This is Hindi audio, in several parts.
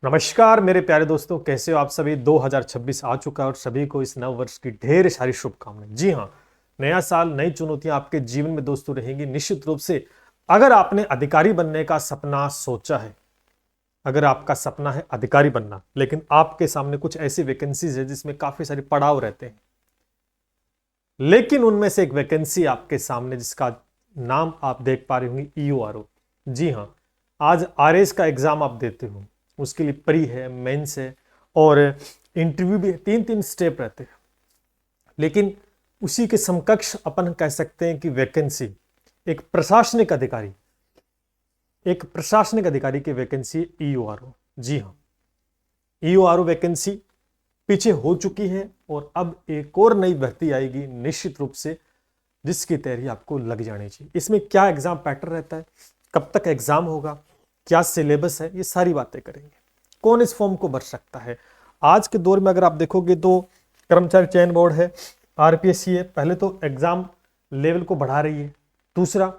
नमस्कार मेरे प्यारे दोस्तों, कैसे हो आप सभी। 2026 आ चुका है और सभी को इस नव वर्ष की ढेर सारी शुभकामनाएं। जी हाँ, नया साल नई चुनौतियां आपके जीवन में दोस्तों रहेंगी निश्चित रूप से। अगर आपने अधिकारी बनने का सपना सोचा है, अगर आपका सपना है अधिकारी बनना, लेकिन आपके सामने कुछ ऐसी वैकेंसीज है जिसमें काफी सारे पड़ाव रहते हैं, लेकिन उनमें से एक वैकेंसी आपके सामने जिसका नाम आप देख पा रहे होंगे, ईओआरओ। जी हाँ, आज आरएस का एग्जाम आप देते हो, उसके लिए प्री है, मेंस है और इंटरव्यू भी है। तीन तीन स्टेप रहते हैं, लेकिन उसी के समकक्ष अपन कह सकते हैं कि वैकेंसी एक प्रशासनिक अधिकारी, एक प्रशासनिक अधिकारी की वैकेंसी ईओआरओ। जी हाँ, ईओआरओ वैकेंसी पीछे हो चुकी है और अब एक और नई भर्ती आएगी निश्चित रूप से, जिसकी तैयारी आपको लग जानी चाहिए। इसमें क्या एग्जाम पैटर्न रहता है, कब तक एग्जाम होगा, क्या सिलेबस है, ये सारी बातें करेंगे। कौन इस फॉर्म को भर सकता है। आज के दौर में अगर आप देखोगे तो कर्मचारी चयन बोर्ड है, आरपीएससी है, पहले तो एग्जाम लेवल को बढ़ा रही है। दूसरा,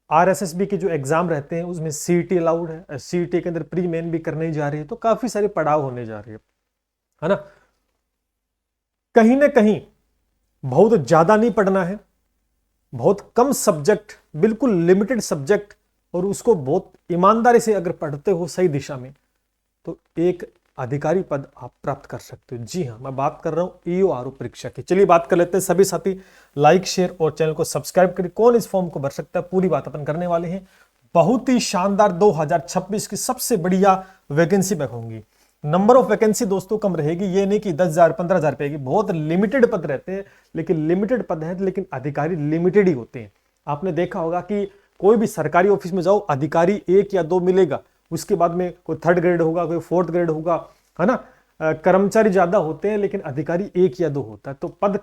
आरएसएसबी के जो एग्जाम रहते हैं उसमें सीईटी अलाउड है, सीईटी के अंदर प्री मेन भी करने जा रही है, तो काफी सारे पड़ाव होने जा रहे हैं, है ना। कहीं ना कहीं बहुत ज्यादा नहीं पढ़ना है, बहुत कम सब्जेक्ट, बिल्कुल लिमिटेड सब्जेक्ट, और उसको बहुत ईमानदारी से अगर पढ़ते हो सही दिशा में, तो एक अधिकारी पद आप प्राप्त कर सकते हो। जी हाँ, मैं बात कर रहा हूं ईओआरओ परीक्षा की। चलिए बात कर लेते हैं। सभी साथी लाइक शेयर और चैनल को सब्सक्राइब करिए। कौन इस फॉर्म को भर सकता है, पूरी बात अपन करने वाले हैं। बहुत ही शानदार 2026 की सबसे बढ़िया वैकेंसी मैं कहूंगी। नंबर ऑफ वैकेंसी दोस्तों कम रहेगी, ये नहीं कि 10,000 15,000 पे की, बहुत लिमिटेड पद रहते हैं, लेकिन लिमिटेड पद है, लेकिन अधिकारी लिमिटेड ही होते हैं। आपने देखा होगा कि कोई भी सरकारी ऑफिस में जाओ, अधिकारी एक या दो मिलेगा, उसके बाद में कोई थर्ड ग्रेड होगा, कोई फोर्थ ग्रेड होगा, है ना। कर्मचारी ज्यादा होते हैं लेकिन अधिकारी एक या दो होता है, तो पद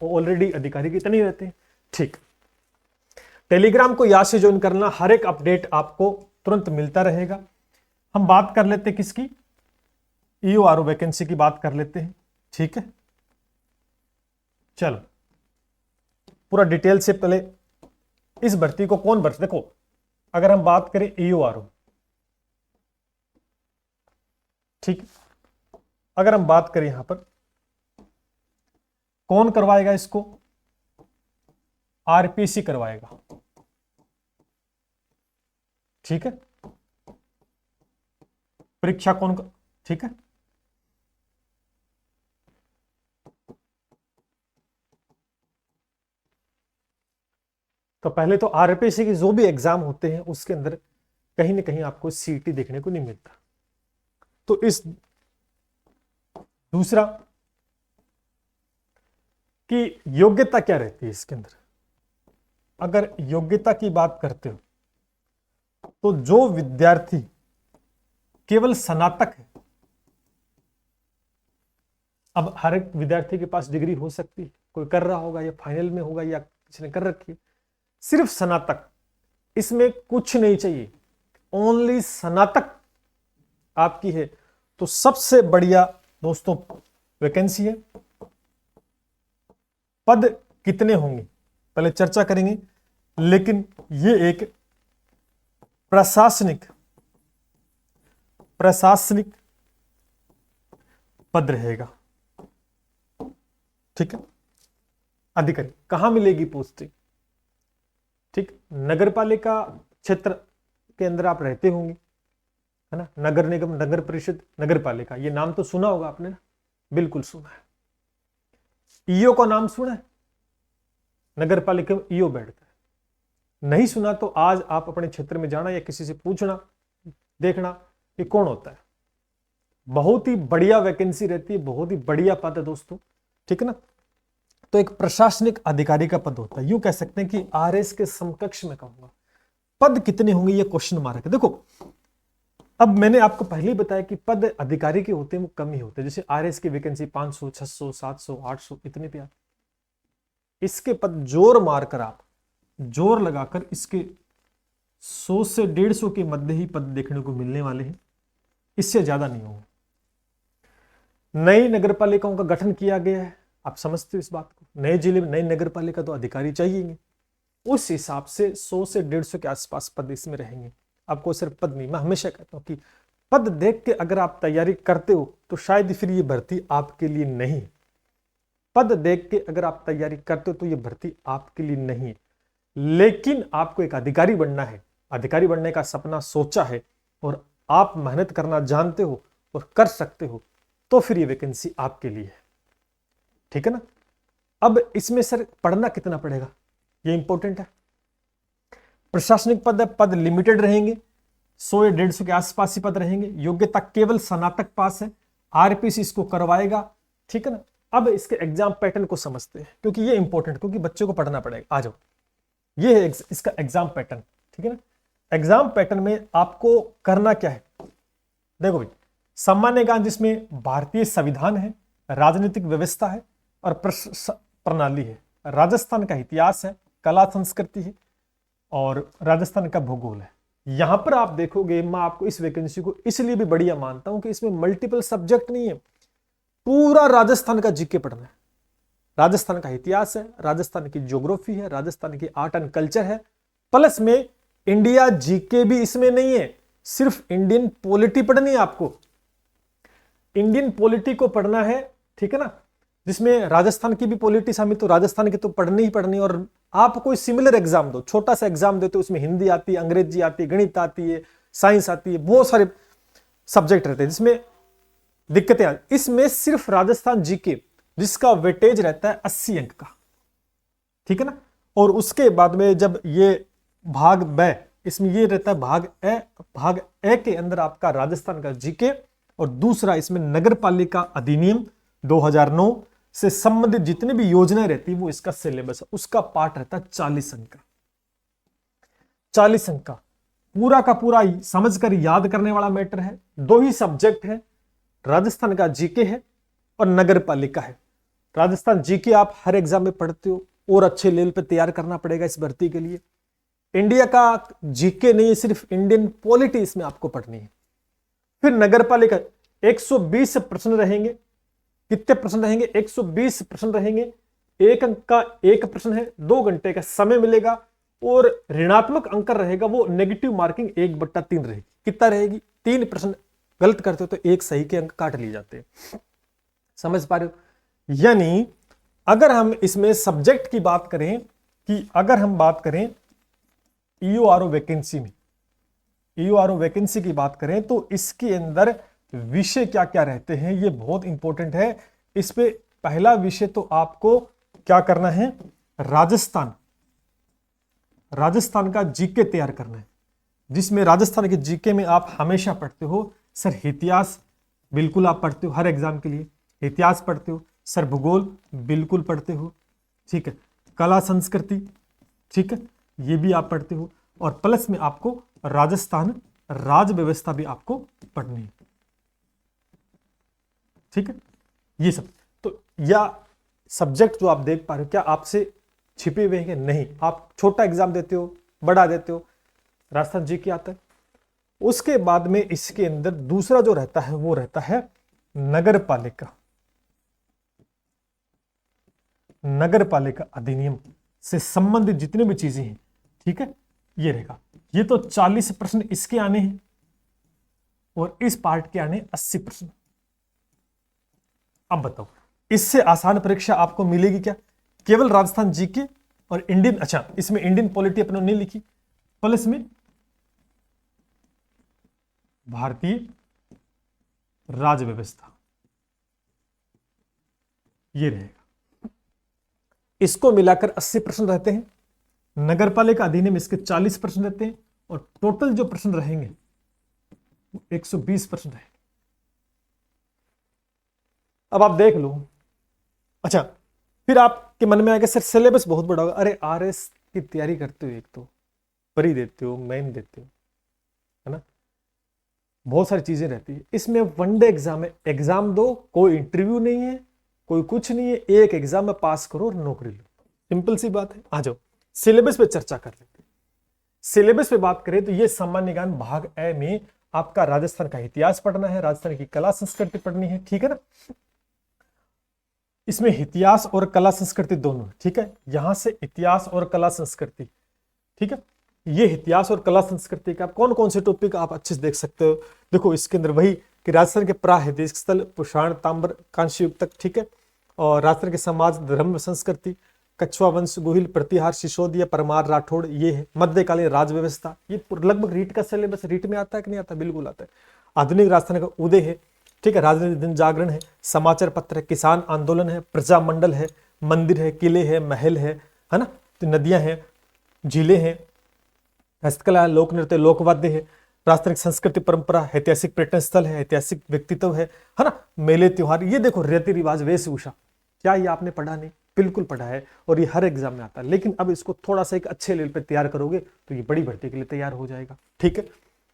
ऑलरेडी अधिकारी कितने ही रहते हैं। ठीक, टेलीग्राम को यहां से ज्वाइन करना, हर एक अपडेट आपको तुरंत मिलता रहेगा। हम बात कर लेते हैं किसकी, ईओआरओ वैकेंसी की बात कर लेते हैं। ठीक है, चलो पूरा डिटेल से पहले इस भर्ती को कौन भर, देखो अगर हम बात करें ईओआरओ, ठीक, अगर हम बात करें यहां पर कौन करवाएगा इसको, आरपीसी करवाएगा। ठीक है, परीक्षा कौन कर, ठीक है, तो पहले तो आरपीसी के जो भी एग्जाम होते हैं उसके अंदर कहीं ना कहीं आपको सीईटी देखने को नहीं मिलता। तो इस दूसरा कि योग्यता क्या रहती है इसके अंदर, अगर योग्यता की बात करते हो तो जो विद्यार्थी केवल स्नातक है, अब हर एक विद्यार्थी के पास डिग्री हो सकती है, कोई कर रहा होगा या फाइनल में होगा या किसी ने कर रखी है, सिर्फ स्नातक, इसमें कुछ नहीं चाहिए, ओनली स्नातक आपकी है, तो सबसे बढ़िया दोस्तों वैकेंसी है। पद कितने होंगे पहले चर्चा करेंगे, लेकिन ये एक प्रशासनिक प्रशासनिक पद रहेगा। ठीक है, अधिकारी कहां मिलेगी पोस्टिंग, ठीक, नगर पालिका क्षेत्र के अंदर आप रहते होंगे, है ना। नगर निगम, नगर परिषद, नगर पालिका, ये नाम तो सुना होगा आपने ना, बिल्कुल सुना है। ईओ का नाम सुना है, नगर पालिका में ईओ बैठता है। नहीं सुना तो आज आप अपने क्षेत्र में जाना या किसी से पूछना, देखना कि कौन होता है। बहुत ही बढ़िया वैकेंसी रहती है, बहुत ही बढ़िया पद है दोस्तों, ठीक है ना। तो एक प्रशासनिक अधिकारी का पद होता है, यूं कह सकते हैं कि आरएस के समकक्ष में कहूंगा। पद कितने होंगे ये क्वेश्चन मार्क है। देखो अब मैंने आपको पहले ही बताया कि पद अधिकारी के होते हैं वो कम ही होते हैं, जैसे आरएस की वैकेंसी 500 600 700 800 इतने पे आते। इसके पद जोर मारकर, आप जोर लगाकर इसके 100 से 150 के मध्य ही पद देखने को मिलने वाले हैं, इससे ज्यादा नहीं होगा। नई नगर पालिकाओं का गठन किया गया है, आप समझते हो इस बात को, नए जिले में नई नगर पालिका तो अधिकारी चाहिए, उस हिसाब से 100 से 150 के आसपास पद इसमें रहेंगे। आपको सिर्फ पद नहीं, मैं हमेशा कहता हूं कि पद देख के अगर आप तैयारी करते हो तो शायद फिर ये भर्ती आपके लिए नहीं। पद देख के अगर आप तैयारी करते हो तो ये भर्ती आपके लिए नहीं है। लेकिन आपको एक अधिकारी बनना है, अधिकारी बनने का सपना सोचा है और आप मेहनत करना जानते हो और कर सकते हो, तो फिर ये वैकेंसी आपके लिए है। ठीक है ना। अब इसमें सर पढ़ना कितना पड़ेगा, ये इंपॉर्टेंट है। प्रशासनिक पद है, पद लिमिटेड रहेंगे, 100 या 150 के आसपास ही पद रहेंगे। योग्यता केवल स्नातक पास है, आरपीसी इसको करवाएगा। ठीक है ना। अब इसके एग्जाम पैटर्न को समझते हैं, क्योंकि ये इंपॉर्टेंट, क्योंकि बच्चों को पढ़ना पड़ेगा। आ जाओ, ये है इसका एग्जाम पैटर्न। ठीक है ना। एग्जाम पैटर्न में आपको करना क्या है, देखो भाई, सामान्य ज्ञान जिसमें भारतीय संविधान है, राजनीतिक व्यवस्था है और प्रणाली है, राजस्थान का इतिहास है, कला संस्कृति है और राजस्थान का भूगोल है। यहां पर आप देखोगे, मैं आपको इस वैकेंसी को इसलिए भी बढ़िया मानता हूं कि इसमें मल्टीपल सब्जेक्ट नहीं है, पूरा राजस्थान का जीके पढ़ना है। राजस्थान का इतिहास है, राजस्थान की ज्योग्राफी है, राजस्थान की आर्ट एंड कल्चर है, प्लस में इंडिया जीके भी इसमें नहीं है, सिर्फ इंडियन पॉलिटी पढ़नी है आपको। इंडियन पॉलिटी को पढ़ना है, ठीक है ना, जिसमें राजस्थान की भी पॉलिटी शामिल, तो राजस्थान की तो पढ़नी ही पढ़नी। और आप कोई सिमिलर एग्जाम दो, छोटा सा एग्जाम देते हो, उसमें हिंदी आती है, अंग्रेजी आती है, गणित आती है, साइंस आती है, बहुत सारे सब्जेक्ट रहते हैं जिसमें दिक्कतें आती। इसमें सिर्फ राजस्थान जीके जिसका वेटेज रहता है 80 अंक का। ठीक है ना। और उसके बाद में जब ये भाग ब, इसमें ये रहता है भाग ए के अंदर आपका राजस्थान का जीके, और दूसरा इसमें नगर पालिका अधिनियम 2009 से संबंधित जितनी भी योजनाएं रहती है वो इसका सिलेबस है, उसका पार्ट रहता है 40 अंक का। 40 अंक का पूरा का पूरा समझकर याद करने वाला मैटर है। 2 ही सब्जेक्ट है, राजस्थान का जीके है और नगर पालिका है। राजस्थान जीके आप हर एग्जाम में पढ़ते हो और अच्छे लेवल पे तैयार करना पड़ेगा इस भर्ती के लिए। इंडिया का जीके नहीं, सिर्फ इंडियन पॉलिटी इसमें आपको पढ़नी है। फिर नगर पालिका 120 प्रश्न रहेंगे। कितने प्रश्न रहेंगे? 120 प्रश्न रहेंगे। 1 अंक का 1 प्रश्न है, 2 घंटे का समय मिलेगा और ऋणात्मक अंक रहेगा, वो नेगेटिव मार्किंग 1/3 रहेगी। कितना रहेगी? 3 प्रश्न गलत करते हो तो 1 सही के अंक काट लिए जाते हैं। समझ पा रहे हो? यानी अगर हम इसमें सब्जेक्ट की बात करें, कि अगर हम बात करें ईओआरओ वैकेंसी में, ईओआरओ वैकेंसी की बात करें तो इसके अंदर विषय क्या क्या रहते हैं ये बहुत इंपॉर्टेंट है। इस पे पहला विषय तो आपको क्या करना है, राजस्थान का जीके तैयार करना है, जिसमें राजस्थान के जीके में आप हमेशा पढ़ते हो सर इतिहास, बिल्कुल आप पढ़ते हो हर एग्जाम के लिए इतिहास पढ़ते हो। सर भूगोल बिल्कुल पढ़ते हो, ठीक है। कला संस्कृति, ठीक है, ये भी आप पढ़ते हो। और प्लस में आपको राजस्थान राज व्यवस्था भी आपको पढ़नी है, ठीक है। ये सब तो या सब्जेक्ट जो आप देख पा रहे हो क्या आपसे छिपे हुए हैं? नहीं, आप छोटा एग्जाम देते हो, बड़ा देते हो, राजस्थान जीके आता है। उसके बाद में इसके अंदर दूसरा जो रहता है वो रहता है नगर पालिका अधिनियम से संबंधित जितनी भी चीजें हैं, ठीक है, ये रहेगा। ये तो 40 प्रश्न इसके आने हैं और इस पार्ट के आने 80 प्रश्न। अब बताओ इससे आसान परीक्षा आपको मिलेगी क्या? केवल राजस्थान जीके और इंडियन, अच्छा इसमें इंडियन पॉलिटी अपने नहीं लिखी, प्लस में भारतीय राज व्यवस्था, ये रहेगा। इसको मिलाकर 80 प्रश्न रहते हैं। नगर पालिका अधिनियम इसके 40 प्रश्न रहते हैं और टोटल जो प्रश्न रहेंगे वो 120 प्रश्न रहेंगे। अब आप देख लो, अच्छा फिर आपके मन में आएगा सर सिलेबस बहुत बड़ा होगा। अरे आरएस की तैयारी करते हो, एक तो परी देते हो, मेन देते हो, है ना, बहुत सारी चीजें रहती है। इसमें वनडे एग्जाम है, एग्जाम दो, कोई इंटरव्यू नहीं है, कोई कुछ नहीं है, एक एग्जाम में पास करो और नौकरी लो, सिंपल सी बात है। आ जाओ सिलेबस पे चर्चा कर लेते हैं। सिलेबस पे बात करें तो ये सामान्य ज्ञान भाग ए में आपका राजस्थान का इतिहास पढ़ना है, राजस्थान की कला संस्कृति पढ़नी है, ठीक है ना। इसमें इतिहास और कला संस्कृति दोनों, ठीक है, यहां से इतिहास और कला संस्कृति, ठीक है। ये इतिहास और कला संस्कृति का आप कौन कौन से टॉपिक आप अच्छे से देख सकते हो। देखो इसके अंदर वही कि राजस्थान के प्राहैतिहासिक स्थल, पुषाण, ताम्र, कांस्य युग तक, ठीक है। और राजस्थान के समाज, धर्म, संस्कृति, कछुआ वंश, गुहिल, प्रतिहार, सिसोदिया, परमार, राठौड़, ये है। मध्यकालीन राज व्यवस्था, ये लगभग रीट का सिलेबस, रीट में आता है कि नहीं आता, बिल्कुल आता है। आधुनिक राजस्थान का उदय है, ठीक है। राजनीतिक जन जागरण है, समाचार पत्र है, किसान आंदोलन है, प्रजा मंडल है, मंदिर है, किले है, महल है ना, तो नदियां हैं, झीलें हैं, हस्तकला, लोक नृत्य, लोकवाद्य है, राजस्थान की संस्कृति परंपरा, ऐतिहासिक पर्यटन स्थल है, ऐतिहासिक व्यक्तित्व है ना, मेले त्योहार, ये देखो रीति रिवाज, वेशभूषा। क्या ये आपने पढ़ा नहीं? बिल्कुल पढ़ा है, और ये हर एग्जाम में आता है। लेकिन अब इसको थोड़ा सा एक अच्छे लेवल पे तैयार करोगे तो ये बड़ी भर्ती के लिए तैयार हो जाएगा, ठीक है।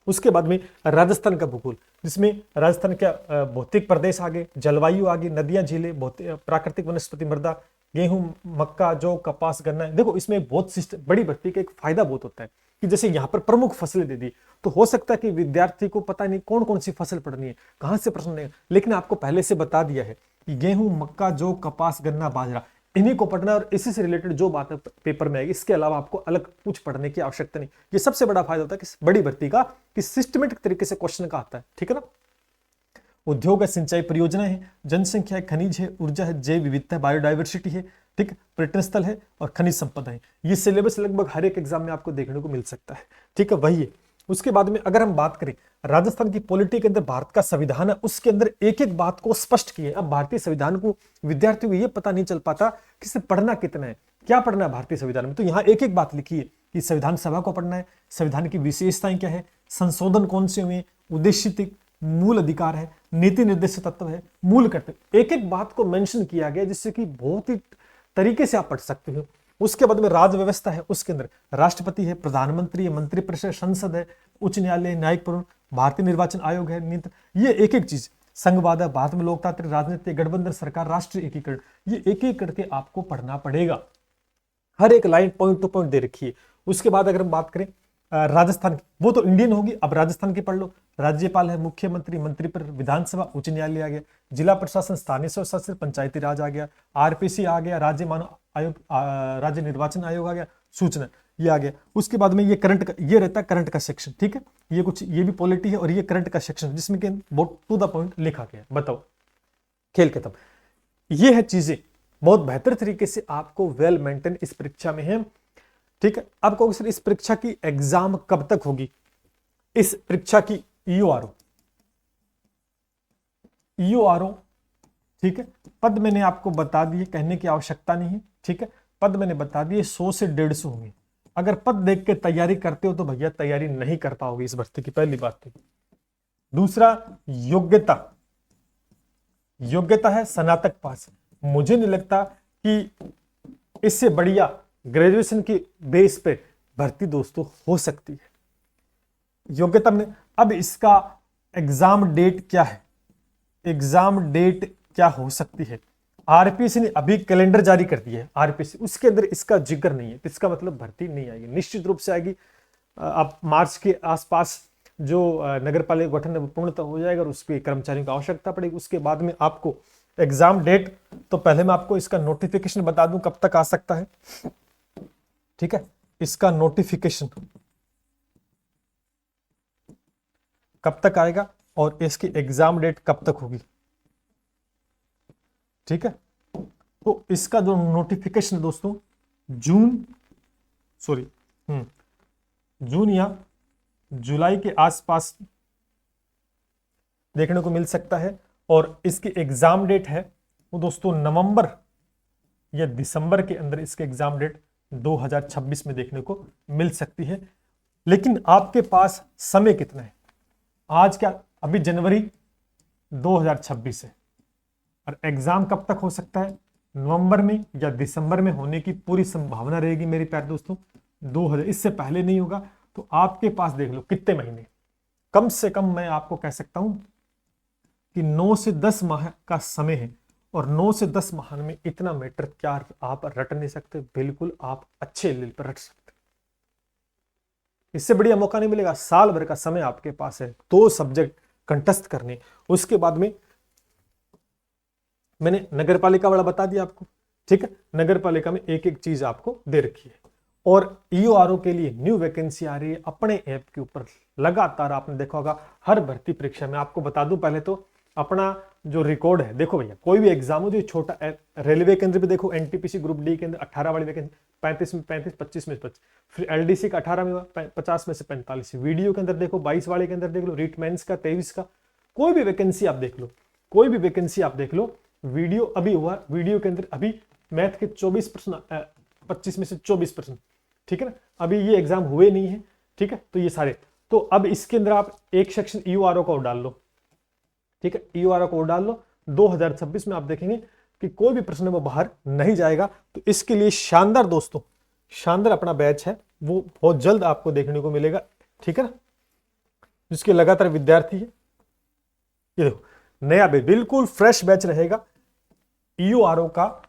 उसके बाद में राजस्थान का भूगोल, जिसमें राजस्थान का भौतिक प्रदेश आगे, जलवायु आगे, नदियां, झीलें, प्राकृतिक वनस्पति मृदा, गेहूं, मक्का, जौ, कपास, गन्ना। देखो इसमें बहुत सिस्टम, बड़ी भर्ती का एक फायदा बहुत होता है कि जैसे यहाँ पर प्रमुख फसलें दे दी, तो हो सकता है कि विद्यार्थी को पता नहीं कौन कौन सी फसल पढ़नी है, कहां से प्रश्न लेगा, लेकिन आपको पहले से बता दिया है कि गेहूं, मक्का, जौ, कपास, गन्ना, बाजरा, इन्हीं को पढ़ना है और इसी से रिलेटेड जो बात पेपर में आएगी, इसके अलावा आपको अलग कुछ पढ़ने की आवश्यकता नहीं। ये सबसे बड़ा फायदा होता है कि बड़ी भर्ती का, कि सिस्टमेटिक तरीके से क्वेश्चन का आता है, ठीक है ना। उद्योग है, सिंचाई परियोजना है, जनसंख्या है, खनिज है, ऊर्जा है, जैव विविधता, बायोडाइवर्सिटी है, ठीक, पर्यटन स्थल है और खनिज संपदा है। ये सिलेबस लगभग हर एक एग्जाम में आपको देखने को मिल सकता है, ठीक है, वही है। उसके बाद में अगर हम बात करें राजस्थान की पॉलिटी के अंदर, भारत का संविधान है, उसके अंदर एक एक बात को स्पष्ट किया है। अब भारतीय संविधान को विद्यार्थियों को ये पता नहीं चल पाता कि इसे पढ़ना कितना है, क्या पढ़ना है भारतीय संविधान में, तो यहाँ एक एक बात लिखी है कि संविधान सभा को पढ़ना है, संविधान की विशेषताएं क्या है, संशोधन कौन से हुए, उद्देश्य, मूल अधिकार है, नीति निर्देश तत्व है, मूल कर्तव्य, एक एक बात को मेंशन किया गया जिससे कि बहुत ही तरीके से आप पढ़ सकते हो। उसके बाद में राज व्यवस्था है, उसके अंदर राष्ट्रपति है, प्रधानमंत्री है, मंत्रिपरिषद, संसद है, उच्च न्यायालय, न्यायिक प्रणाली, भारतीय निर्वाचन आयोग है, नीति, ये एक एक चीज, संघवाद है, भारत में लोकतांत्रिक राजनीति, गठबंधन सरकार, राष्ट्रीय एकीकरण, ये एक एक करके आपको पढ़ना पड़ेगा। हर एक लाइन पॉइंट टू पॉइंट दे रखी है। उसके बाद अगर हम बात करें राजस्थान की, वो तो इंडियन होगी, अब राजस्थान की पढ़ लो। राज्यपाल है, मुख्यमंत्री, मंत्रिपरिषद, विधानसभा, उच्च न्यायालय आ गया, जिला प्रशासन, स्थानीय स्वशासन, पंचायती राज आ गया, आरपीसी आ गया, राज्य मानव आयोग, राज्य निर्वाचन आयोग आ गया, सूचना ये आ गया। उसके बाद में ये करंट का, ये रहता है करंट का सेक्शन, ठीक है, ये कुछ, ये भी पॉलिटी है और ये करंट का सेक्शन जिसमें कि बहुत टू द पॉइंट लिखा गया। बताओ, खेल खत्म। ये है चीजें बहुत बेहतर तरीके से आपको वेल मेंटेन इस परीक्षा में है, ठीक है। अब कहोगे सर इस परीक्षा की एग्जाम कब तक होगी, इस परीक्षा की ईओआरओ, ठीक है, पद मैंने आपको बता दिए, कहने की आवश्यकता नहीं है, ठीक है, पद मैंने बता दिए 100 से 150 होंगे। अगर पद देख के तैयारी करते हो तो भैया तैयारी नहीं कर पाओगे इस भर्ती की, पहली बात तो। दूसरा, योग्यता है स्नातक पास। मुझे नहीं लगता कि इससे बढ़िया ग्रेजुएशन के बेस पे भर्ती दोस्तों हो सकती है। योग्यता में अब इसका एग्जाम डेट क्या है, एग्जाम डेट क्या हो सकती है, आरपीसी ने अभी कैलेंडर जारी कर दिया है, आरपीसी, उसके अंदर इसका जिक्र नहीं है, इसका मतलब भर्ती नहीं आएगी, निश्चित रूप से आएगी। अब मार्च के आसपास जो नगर पालिका गठन है वो पूर्णतः हो जाएगा और उसके कर्मचारियों की आवश्यकता पड़ेगी। उसके बाद में आपको एग्जाम डेट, तो पहले मैं आपको इसका नोटिफिकेशन बता दूं कब तक आ सकता है, ठीक है, इसका नोटिफिकेशन कब तक आएगा और इसकी एग्जाम डेट कब तक होगी, ठीक है। तो इसका जो नोटिफिकेशन दोस्तों जून या जुलाई के आसपास देखने को मिल सकता है और इसकी एग्जाम डेट है वो दोस्तों नवंबर या दिसंबर के अंदर इसके एग्जाम डेट 2026 में देखने को मिल सकती है। लेकिन आपके पास समय कितना है, आज क्या, अभी जनवरी 2026 है और एग्जाम कब तक हो सकता है, नवंबर में या दिसंबर में होने की पूरी संभावना रहेगी मेरे प्यारे दोस्तों। 2000, इससे पहले नहीं होगा। तो आपके पास देख लो कितने महीने, कम से कम मैं आपको कह सकता हूं कि 9 से 10 माह का समय है और 9 से 10 माह में इतना मैटर क्या आप रट नहीं सकते, बिल्कुल आप अच्छे लेवल पर रट सकते, इससे बढ़िया मौका नहीं मिलेगा। साल भर का समय आपके पास है, 2 सब्जेक्ट कंठस्थ करने। उसके बाद में मैंने नगर पालिका वाला बता दिया आपको, ठीक है, नगर पालिका में एक एक चीज आपको दे रखी है और EORO के लिए न्यू वैकेंसी आ रही है अपने ऐप के ऊपर लगातार। आपने देखा होगा हर भर्ती परीक्षा में। आपको बता दूं पहले तो अपना जो रिकॉर्ड है, देखो भैया कोई भी एग्जाम हो जो छोटा, रेलवे के अंदर भी देखो NTPC ग्रुप डी के अंदर 18 वाली वैकेंसी 35 में 35, 25 में 25, फिर LDC का 18 में 50 में से 45, वीडियो के अंदर देखो 22 वाले के अंदर देख लो, रीटमेंस का 23 का, कोई भी वैकेंसी आप देख लो, कोई भी वैकेंसी आप देख लो। वीडियो अभी हुआ, वीडियो के अंदर अभी मैथ के 24%, 25 में से 24%, ठीक है ना, अभी ये एग्जाम हुए नहीं है, ठीक है। तो ये सारे, तो अब इसके अंदर आप एक सेक्शन EORO को डाल लो, ठीक है, EORO को डाल लो। 2026 में आप देखेंगे कि कोई भी प्रश्न वो बाहर नहीं जाएगा। तो इसके लिए शानदार दोस्तों, शानदार अपना बैच है, वो बहुत जल्द आपको देखने को मिलेगा, ठीक है ना, जिसके लगातार विद्यार्थी है। ये देखो नया बैच, बिल्कुल फ्रेश बैच रहेगा EORO का,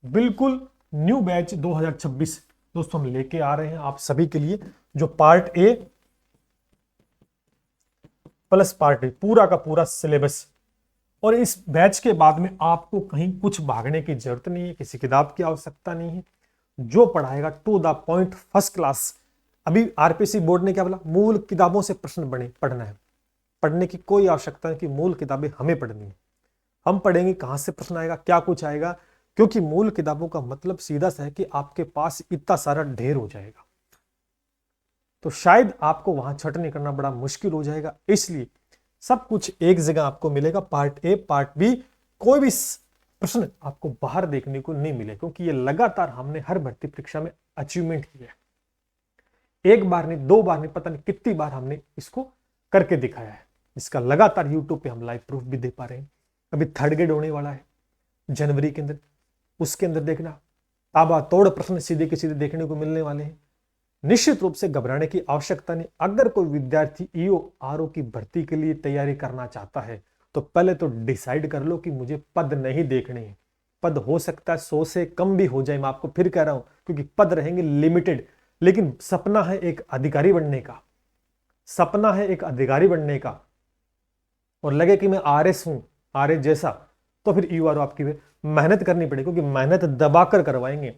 बिल्कुल न्यू बैच 2026 दोस्तों हम लेके आ रहे हैं आप सभी के लिए, जो part A plus part B, पूरा का पूरा सिलेबस। और इस बैच के बाद में आपको कहीं कुछ भागने की जरूरत नहीं है, किसी किताब की आवश्यकता नहीं है, जो पढ़ाएगा to the point first class. अभी RPC बोर्ड ने क्या बोला, मूल किताबों से प्रश्न पढ़ना है, पढ़ने की कोई आवश्यकता नहीं कि मूल किताबें हमें पढ़नी है, हम पढ़ेंगे कहां से प्रश्न आएगा, क्या कुछ आएगा, क्योंकि मूल किताबों का मतलब सीधा सा है कि आपके पास इतना सारा ढेर हो जाएगा, तो शायद आपको वहां छटनी करना बड़ा मुश्किल हो जाएगा। इसलिए सब कुछ एक जगह आपको मिलेगा, पार्ट ए पार्ट बी, कोई भी प्रश्न आपको बाहर देखने को नहीं मिले, क्योंकि ये लगातार हमने हर भर्ती परीक्षा में अचीवमेंट किया है, एक बार नहीं, दो बार नहीं, पता नहीं कितनी बार हमने इसको करके दिखाया है। इसका लगातार यूट्यूब पे हम लाइव प्रूफ भी दे पा रहे हैं। अभी थर्ड ग्रेड होने वाला है जनवरी के अंदर, उसके अंदर देखना ताबड़तोड़ प्रश्न सीधे के सीधे देखने को मिलने वाले हैं। निश्चित रूप से घबराने की आवश्यकता नहीं। अगर कोई विद्यार्थी EORO की भर्ती के लिए तैयारी करना चाहता है तो पहले तो डिसाइड कर लो कि मुझे पद नहीं देखने हैं। पद हो सकता है 100 से कम भी हो जाए, मैं आपको फिर कह रहा हूं, क्योंकि पद रहेंगे लिमिटेड, लेकिन सपना है एक अधिकारी बनने का, सपना है एक अधिकारी बनने का, और लगे कि मैं RS हूं, RS जैसा, तो फिर EORO आपकी मेहनत करनी पड़ेगी, क्योंकि मेहनत दबाकर करवाएंगे।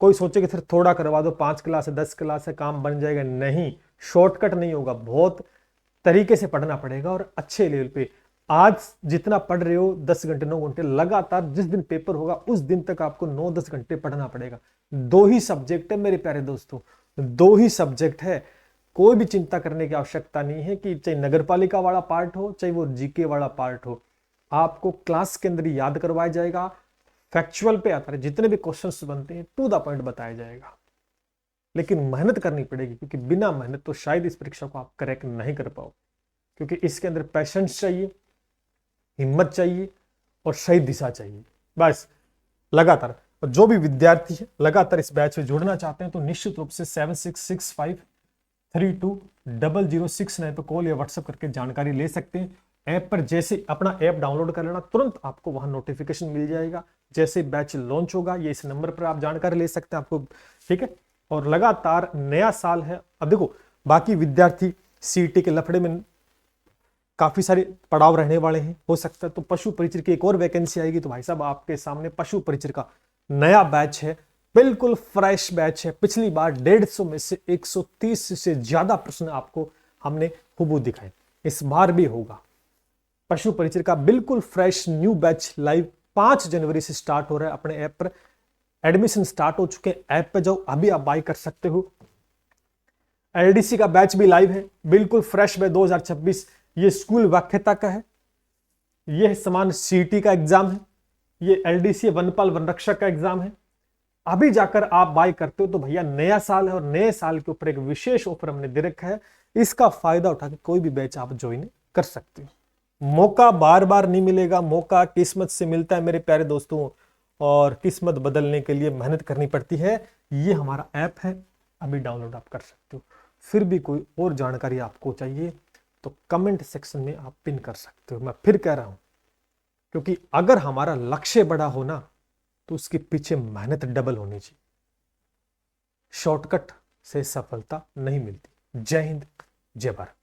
कोई सोचे कि सिर्फ थोड़ा करवा दो, 5 क्लास है 10 क्लास है काम बन जाएगा, नहीं, शॉर्टकट नहीं होगा, बहुत तरीके से पढ़ना पड़ेगा और अच्छे लेवल पे। आज जितना पढ़ रहे हो 10 घंटे 9 घंटे लगातार, जिस दिन पेपर होगा उस दिन तक आपको 9-10 घंटे पढ़ना पड़ेगा। 2 ही सब्जेक्ट है मेरे प्यारे दोस्तों, 2 ही सब्जेक्ट है, कोई भी चिंता करने की आवश्यकता नहीं है कि चाहे नगर पालिका वाला पार्ट हो चाहे वो GK वाला पार्ट हो, आपको क्लास के अंदर याद करवाया जाएगा, फैक्चुअल पे आता है, जितने भी क्वेश्चंस बनते हैं टू द पॉइंट बताया जाएगा। लेकिन मेहनत करनी पड़ेगी, क्योंकि बिना मेहनत तो शायद इस परीक्षा को आप क्रैक नहीं कर पाओ, क्योंकि इसके अंदर पैशंस चाहिए, हिम्मत चाहिए और सही दिशा चाहिए, बस लगातार। और जो भी विद्यार्थी है लगातार इस बैच में जुड़ना चाहते हैं तो निश्चित रूप से 7665320069 पर कॉल या व्हाट्सएप करके जानकारी ले सकते हैं। ऐप पर जैसे अपना ऐप डाउनलोड कर लेना, तुरंत आपको वहां नोटिफिकेशन मिल जाएगा, जैसे बैच लॉन्च होगा ये इस नंबर पर आप जानकारी ले सकते हैं आपको, ठीक है। और लगातार नया साल है, अब देखो बाकी विद्यार्थी CET के लफड़े में काफी सारे पड़ाव रहने वाले हैं, हो सकता है तो पशु परिचर की एक और वैकेंसी आएगी, तो भाई साहब आपके सामने पशु परिचर का नया बैच है, बिल्कुल फ्रेश बैच है। पिछली बार 150 में से 130 से ज्यादा प्रश्न आपको हमने हुबहू दिखाए, इस बार भी होगा। पशु परिचर का बिल्कुल फ्रेश न्यू बैच लाइव 5 जनवरी से स्टार्ट हो रहा है। अपने ऐप पर एडमिशन स्टार्ट हो चुके हैं, ऐप पे जाओ, अभी आप बाय कर सकते हो। LDC का बैच भी लाइव है, बिल्कुल फ्रेश बैच 2026, ये स्कूल व्याख्याता का है, ये समान CET का एग्जाम है, ये LDC वनपाल वनरक्षक का एग्जाम है। अभी जाकर आप बाय करते हो तो भैया नया साल है और नए साल के ऊपर एक विशेष ऑफर हमने दे रखा है, इसका फायदा उठा के कोई भी बैच आप ज्वाइन कर सकते हो। मौका बार बार नहीं मिलेगा, मौका किस्मत से मिलता है मेरे प्यारे दोस्तों, और किस्मत बदलने के लिए मेहनत करनी पड़ती है। ये हमारा ऐप है, अभी डाउनलोड आप कर सकते हो। फिर भी कोई और जानकारी आपको चाहिए तो कमेंट सेक्शन में आप पिन कर सकते हो। मैं फिर कह रहा हूं, क्योंकि अगर हमारा लक्ष्य बड़ा हो ना तो उसके पीछे मेहनत डबल होनी चाहिए, शॉर्टकट से सफलता नहीं मिलती। जय हिंद, जय भारत।